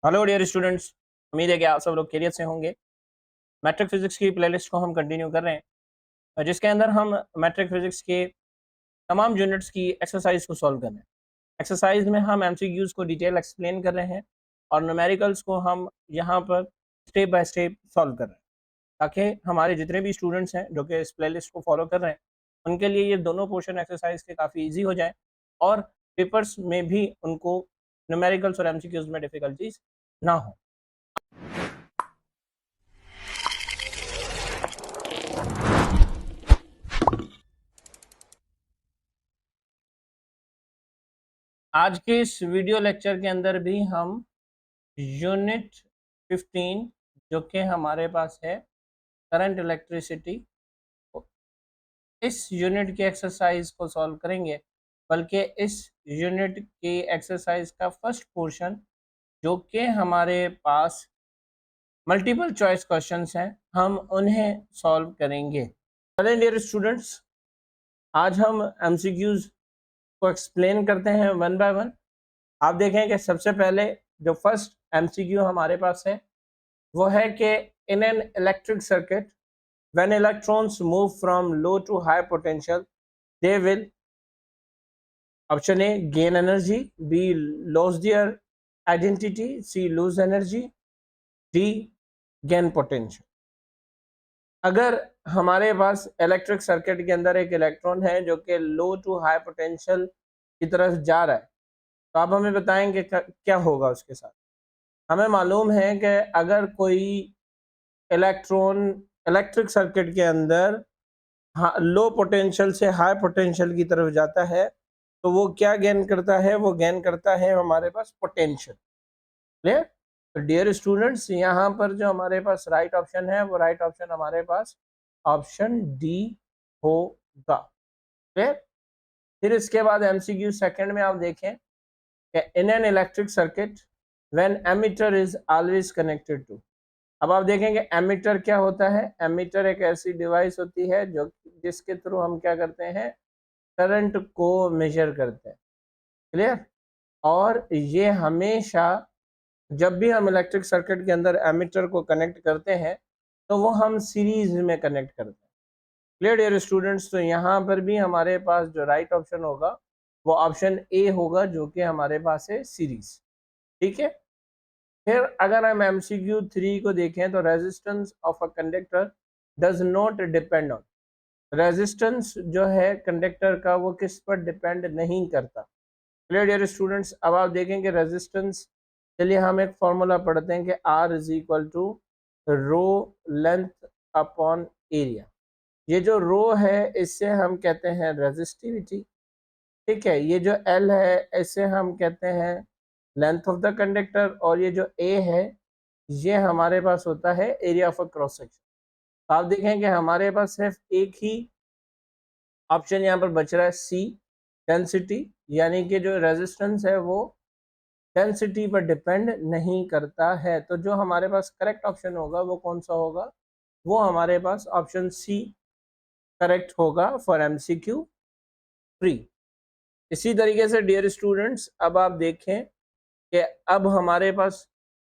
Hello dear students, उम्मीद है कि आप सब लोग खैरियत से होंगे। मैट्रिक फिजिक्स की प्लेलिस्ट को हम कंटिन्यू कर रहे हैं जिसके अंदर हम मैट्रिक फिजिक्स के तमाम यूनिट्स की एक्सरसाइज को सॉल्व कर रहे हैं। एक्सरसाइज में हम एमसीक्यूज को डिटेल एक्सप्लेन कर रहे हैं और न्यूमेरिकल्स को हम यहाँ पर स्टेप बाय स्टेप सॉल्व कर रहे हैं ताकि हमारे जितने भी स्टूडेंट्स हैं जो कि इस प्लेलिस्ट को फॉलो कर रहे हैं उनके लिए ये दोनों पोर्शन एक्सरसाइज के काफ़ी ईजी हो जाए और पेपर्स में भी उनको न्यूमेरिकल्स और एमसीक्यूज में डिफिकल्टीज ना हो। आज के इस वीडियो लेक्चर के अंदर भी हम यूनिट 15 जो कि हमारे पास है करंट इलेक्ट्रिसिटी, इस यूनिट के एक्सरसाइज को सॉल्व करेंगे। बल्कि इस यूनिट की एक्सरसाइज का फर्स्ट पोर्शन जो कि हमारे पास मल्टीपल चॉइस क्वेश्चंस हैं हम उन्हें सॉल्व करेंगे। चलें डियर स्टूडेंट्स, आज हम एमसीक्यूज को एक्सप्लेन करते हैं वन बाय वन। आप देखें कि सबसे पहले जो फर्स्ट एमसीक्यू हमारे पास है वो है कि in an electric circuit when electrons move from low to high potential they will option A gain energy, B loss their identity, C lose energy, D gain potential. अगर हमारे पास इलेक्ट्रिक सर्किट के अंदर एक इलेक्ट्रॉन है जो कि लो to high potential की तरफ जा रहा है तो आप हमें बताएंगे क्या होगा उसके साथ। हमें मालूम है कि अगर कोई इलेक्ट्रॉन इलेक्ट्रिक सर्किट के अंदर लो पोटेंशियल से हाई पोटेंशियल की तरफ जाता है तो वो क्या गेन करता है, वो गेन करता है हमारे पास पोटेंशियल। क्लियर? तो डियर स्टूडेंट्स, यहाँ पर जो हमारे पास राइट ऑप्शन है वो राइट ऑप्शन हमारे पास ऑप्शन डी होगा। क्लियर? फिर इसके बाद एमसीक्यू सेकंड में आप देखें कि in an electric circuit when ammeter is always connected to. अब आप देखेंगे एमीटर क्या होता है। एमीटर एक ऐसी डिवाइस होती है जो जिसके थ्रू हम क्या करते हैं, करंट को मेजर करते हैं। क्लियर? और ये हमेशा जब भी हम इलेक्ट्रिक सर्किट के अंदर एमीटर को कनेक्ट करते हैं तो वो हम सीरीज में कनेक्ट करते हैं। Clear dear students? तो यहाँ पर भी हमारे पास जो राइट ऑप्शन होगा वो ऑप्शन ए होगा जो कि हमारे पास है सीरीज। ठीक है। फिर अगर हम एमसीक्यू 3 को देखें तो resistance of a conductor does not depend on. Resistance जो है कंडक्टर का वो किस पर डिपेंड नहीं करता। Clear dear students? अब आप देखेंगे रेजिस्टेंस के लिए हम एक फॉर्मूला पढ़ते हैं कि R is equal to rho length upon area. ये जो रो है इससे हम कहते हैं रेजिस्टिविटी। ठीक है। ये जो L है इसे हम कहते हैं लेंथ ऑफ द कंडक्टर और ये जो A है ये हमारे पास होता है area of a cross section. तो आप देखें कि हमारे पास सिर्फ एक ही ऑप्शन यहाँ पर बच रहा है सी, डेंसिटी, यानी कि जो रेजिस्टेंस है वो डेंसिटी पर डिपेंड नहीं करता है। तो जो हमारे पास करेक्ट ऑप्शन होगा वो कौन सा होगा, वो हमारे पास ऑप्शन सी करेक्ट होगा फॉर एमसीक्यू 3। इसी तरीके से डियर स्टूडेंट्स अब आप देखें कि अब हमारे पास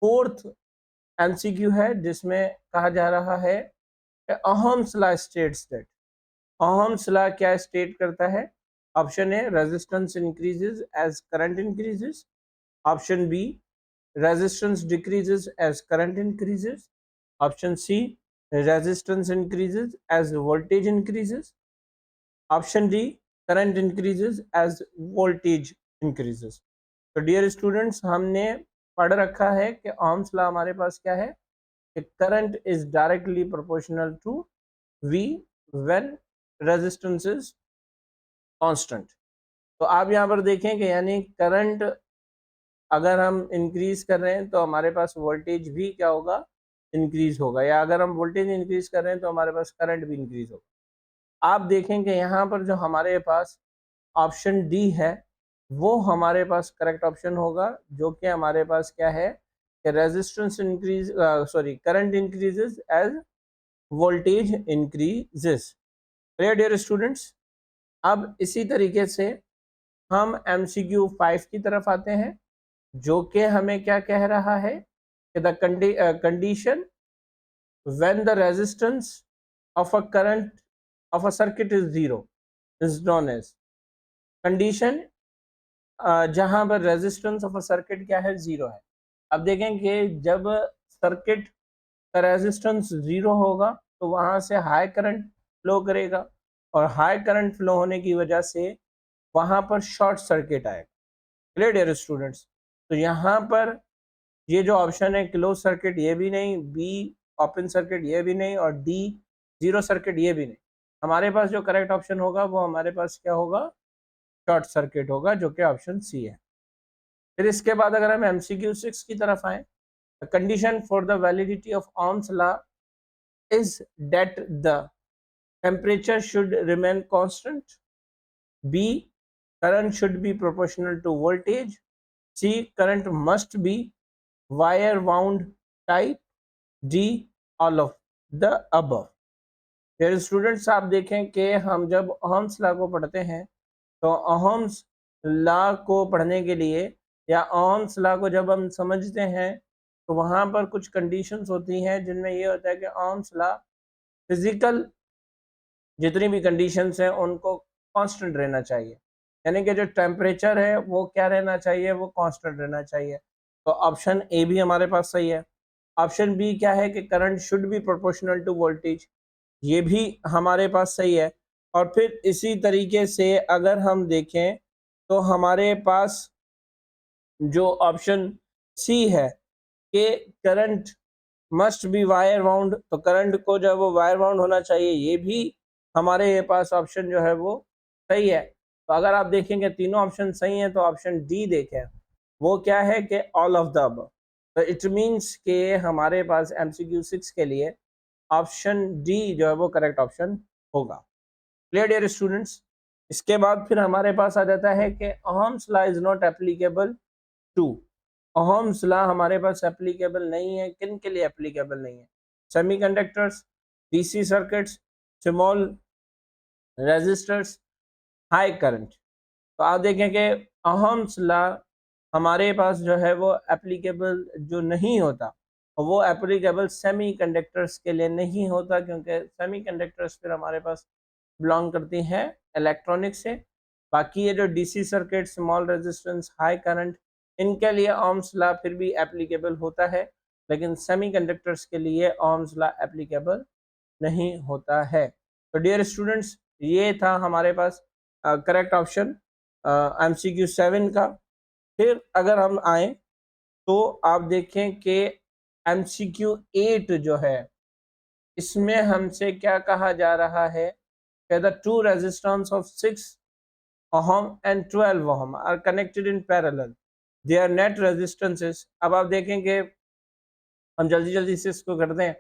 फोर्थ एमसीक्यू है जिसमें कहा जा रहा है कि Ohm's law states that. Ohm's law क्या स्टेट करता है? Option A resistance increases as current increases, option B resistance decreases as current increases, option C resistance increases as voltage increases, option D current increases as voltage increases। तो dear students हमने पढ़ रखा है कि ohms law हमारे पास क्या है कि current is directly proportional to V when resistance is constant। तो आप यहाँ पर देखें कि यानी करंट अगर हम इंक्रीज कर रहे हैं तो हमारे पास वोल्टेज भी क्या होगा, इंक्रीज होगा, या अगर हम वोल्टेज इंक्रीज कर रहे हैं तो हमारे पास करंट भी इंक्रीज होगा। आप देखेंगे यहाँ पर जो हमारे पास ऑप्शन डी है वो हमारे पास करेक्ट ऑप्शन होगा जो कि हमारे पास क्या है कि resistance increase sorry current increases as voltage increases. Dear students, अब इसी तरीके से हम एमसीक्यू 5 की तरफ आते हैं। जो कि हमें क्या कह रहा है कि the condition when the resistance of a current of a circuit is zero is known as condition जहां पर रेजिस्टेंस ऑफ अ सर्किट क्या है, जीरो है। अब देखें कि जब सर्किट का रेजिस्टेंस जीरो होगा तो वहां से हाई करंट फ्लो करेगा, और हाई करंट फ्लो होने की वजह से वहां पर शॉर्ट सर्किट आएगा। Clear dear students? तो यहाँ पर ये जो ऑप्शन है क्लोज सर्किट ये भी नहीं, बी ओपन सर्किट ये भी नहीं, और डी जीरो सर्किट ये भी नहीं। हमारे पास जो करेक्ट ऑप्शन होगा वो हमारे पास क्या होगा, शॉर्ट सर्किट होगा, जो कि ऑप्शन सी है। फिर इसके बाद अगर हम MCQ 6 की तरफ आए, condition for the validity of Ohm's law is that the temperature should remain constant, B current should be proportional to voltage, C current must be wire wound type, D all of the above. फिर students आप देखें कि हम जब Ohm's law को पढ़ते हैं तो ओहम्स लॉ को पढ़ने के लिए या ओहम्स लॉ को जब हम समझते हैं तो वहाँ पर कुछ कंडीशंस होती हैं जिनमें ये होता है कि ओहम्स लॉ फिजिकल जितनी भी कंडीशंस हैं उनको कांस्टेंट रहना चाहिए, यानी कि जो टेम्परेचर है वो क्या रहना चाहिए, वो कांस्टेंट रहना चाहिए। तो ऑप्शन ए भी हमारे पास सही है। ऑप्शन बी क्या है कि current should be proportional to voltage, ये भी हमारे पास सही है। और फिर इसी तरीके से अगर हम देखें तो हमारे पास जो ऑप्शन सी है कि current must be wire wound, तो करंट को जो वो वायर वाउंड होना चाहिए, ये भी हमारे पास ऑप्शन जो है वो सही है। तो अगर आप देखेंगे तीनों ऑप्शन सही हैं तो ऑप्शन डी देखें, वो क्या है कि ऑल ऑफ द अबव। तो इट मीन्स के हमारे पास MCQ 6 के लिए ऑप्शन डी जो है वो करेक्ट ऑप्शन होगा। Clear dear students? इसके बाद फिर हमारे पास आ जाता है कि Ohm's law is not applicable to. Ohm's law हमारे पास एप्लीकेबल नहीं है, किन के लिए एप्लीकेबल नहीं है? Semiconductors, DC circuits, small resistors, high current. तो आप देखें कि ओहम्स लॉ हमारे पास जो है वो एप्लीकेबल जो नहीं होता, वो एप्लीकेबल सेमीकंडक्टर्स के लिए नहीं होता, क्योंकि सेमीकंडक्टर्स फिर हमारे पास बिलोंग करती हैं इलेक्ट्रॉनिक्स से। बाकी ये जो DC circuit, small resistance, high current, इनके लिए ओहम्स लॉ फिर भी एप्लीकेबल होता है, लेकिन सेमीकंडक्टर्स के लिए ओहम्स लॉ एप्लीकेबल नहीं होता है। तो डियर स्टूडेंट्स, ये था हमारे पास करेक्ट ऑप्शन MCQ 7 का। फिर अगर हम आए तो आप देखें कि MCQ 8 जो है, इसमें हमसे क्या कहा जा रहा है कि the two resistance of 6 ohm and 12 ohm are connected in parallel, their net resistances। अब आप देखेंगे, हम जल्दी जल्दी से इसको करते हैं।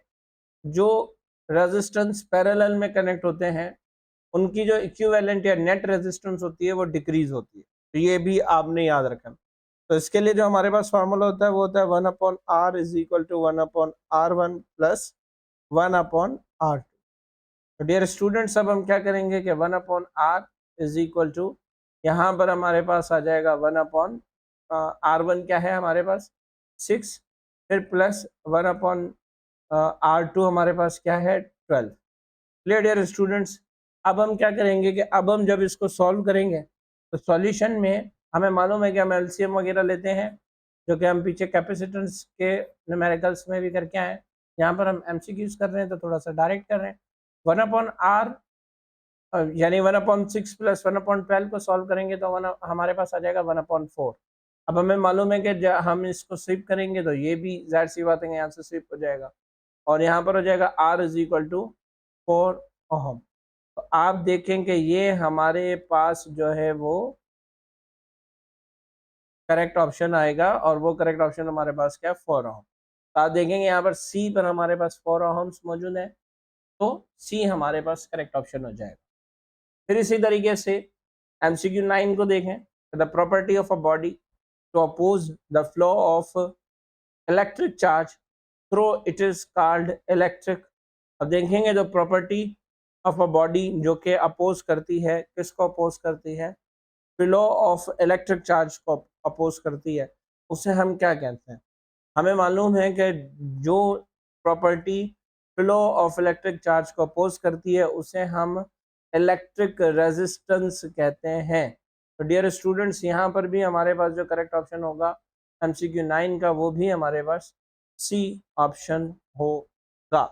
जो रेजिस्टेंस पैरेलल में कनेक्ट होते हैं उनकी जो इक्विवेलेंट या नेट रेजिस्टेंस होती है वो डिक्रीज होती है, तो ये भी आपने याद रखना। तो इसके लिए जो हमारे पास फार्मूला होता है वो होता है 1/r is equal to 1/r1 plus 1/r2। तो डियर स्टूडेंट्स, अब हम क्या करेंगे कि 1/r इज इक्वल टू, यहाँ पर हमारे पास आ जाएगा 1/r1 क्या है हमारे पास 6, फिर प्लस 1/r2 हमारे पास क्या है 12। Clear dear students? अब हम क्या करेंगे कि अब हम जब इसको सॉल्व करेंगे तो सॉल्यूशन में हमें मालूम है कि हम एलसीएम वगैरह लेते हैं, जो कि हम पीछे कैपेसिटेंस के न्यूमेरिकल्स में भी करके आए। यहाँ पर हम MCQs कर रहे हैं तो थोड़ा सा डायरेक्ट कर रहे हैं। 1/r यानी 1/6 प्लस 1/12 को सॉल्व करेंगे तो हमारे पास आ जाएगा 1/4। अब हमें मालूम है कि हम इसको स्विप करेंगे तो ये भी जाहिर सी बात है यहाँ से स्विप हो जाएगा, और यहाँ पर हो जाएगा r is equal to 4 ohm. तो आप देखें कि ये हमारे पास जो है वो करेक्ट ऑप्शन आएगा, और वो करेक्ट ऑप्शन हमारे पास क्या है 4 ओहम। तो आप देखेंगे यहाँ पर सी पर हमारे पास 4 ओहम्स मौजूद है, तो सी हमारे पास करेक्ट ऑप्शन हो जाएगा। फिर इसी तरीके से MCQ 9 को देखें, the property of a body to oppose the flow of electric charge through it is called electric. अब देखेंगे जो प्रॉपर्टी ऑफ अ बॉडी जो कि अपोज करती है, किसको अपोज करती है, फ्लो ऑफ इलेक्ट्रिक चार्ज को अपोज करती है, उसे हम क्या कहते हैं? हमें मालूम है कि जो property flow of electric charge को अपोज करती है उसे हम इलेक्ट्रिक रेजिस्टेंस कहते हैं। तो डियर स्टूडेंट्स, यहाँ पर भी हमारे पास जो करेक्ट ऑप्शन होगा MCQ 9 का, वो भी हमारे पास सी ऑप्शन होगा।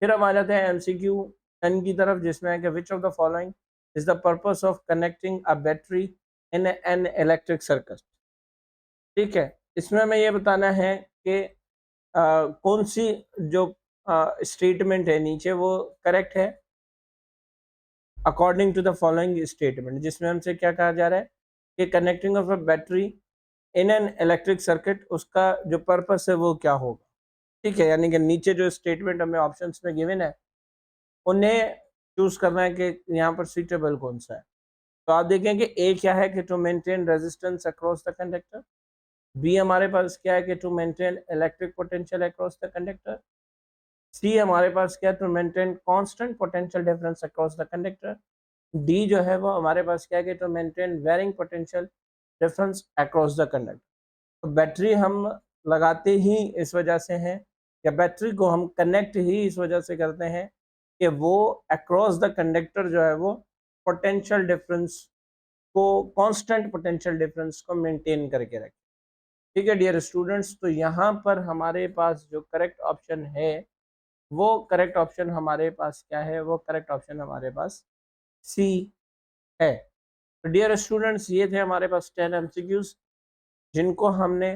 फिर हम आ जाते हैं MCQ 10 की तरफ, जिसमें है कि which of the following is the purpose of connecting a battery in an electric circuit. ठीक है, इसमें हमें ये बताना है कि कौन सी जो स्टेटमेंट है नीचे वो करेक्ट है according to the following statement, जिसमें हमसे क्या कहा जा रहा है कि connecting of a battery in an electric circuit, उसका जो पर्पस है वो क्या होगा। ठीक है, यानी कि नीचे जो स्टेटमेंट हमें ऑप्शंस में गिवन है उन्हें चूज करना है कि यहाँ पर सुइटेबल कौन सा है। तो आप देखें कि ए क्या है कि to maintain resistance across the conductor, B हमारे पास क्या है कि to maintain electric potential across the conductor, C हमारे पास क्या है to maintain constant potential difference across the conductor, D जो है वो हमारे पास क्या है कि to maintain varying potential difference across the conductor. तो बैटरी हम लगाते ही इस वजह से हैं, या बैटरी को हम कनेक्ट ही इस वजह से करते हैं कि वो अक्रॉस द कंडक्टर जो है वो पोटेंशियल डिफरेंस को, कांस्टेंट पोटेंशियल डिफरेंस को मेंटेन करके रखे। ठीक है डियर स्टूडेंट्स, तो यहाँ पर हमारे पास जो करेक्ट ऑप्शन है वो करेक्ट ऑप्शन हमारे पास क्या है, वो करेक्ट ऑप्शन हमारे पास सी है। तो डियर स्टूडेंट्स, ये थे हमारे पास 10 MCQs जिनको हमने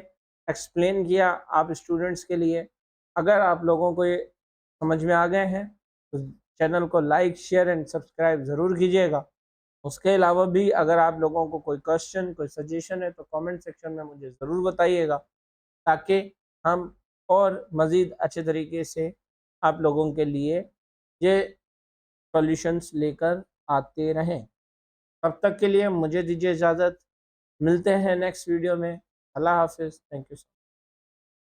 एक्सप्लेन किया आप स्टूडेंट्स के लिए। अगर आप लोगों को ये समझ में आ गए हैं तो चैनल को लाइक, शेयर एंड सब्सक्राइब ज़रूर कीजिएगा। उसके अलावा भी अगर आप लोगों को कोई क्वेश्चन, कोई सजेशन है तो कमेंट सेक्शन में मुझे ज़रूर बताइएगा, ताकि हम और मज़ीद अच्छे तरीके से आप लोगों के लिए ये सॉल्यूशंस लेकर आते रहें। तब तक के लिए मुझे दीजिए इजाज़त, मिलते हैं नेक्स्ट वीडियो में। अल्लाह हाफिज़, थैंक यू।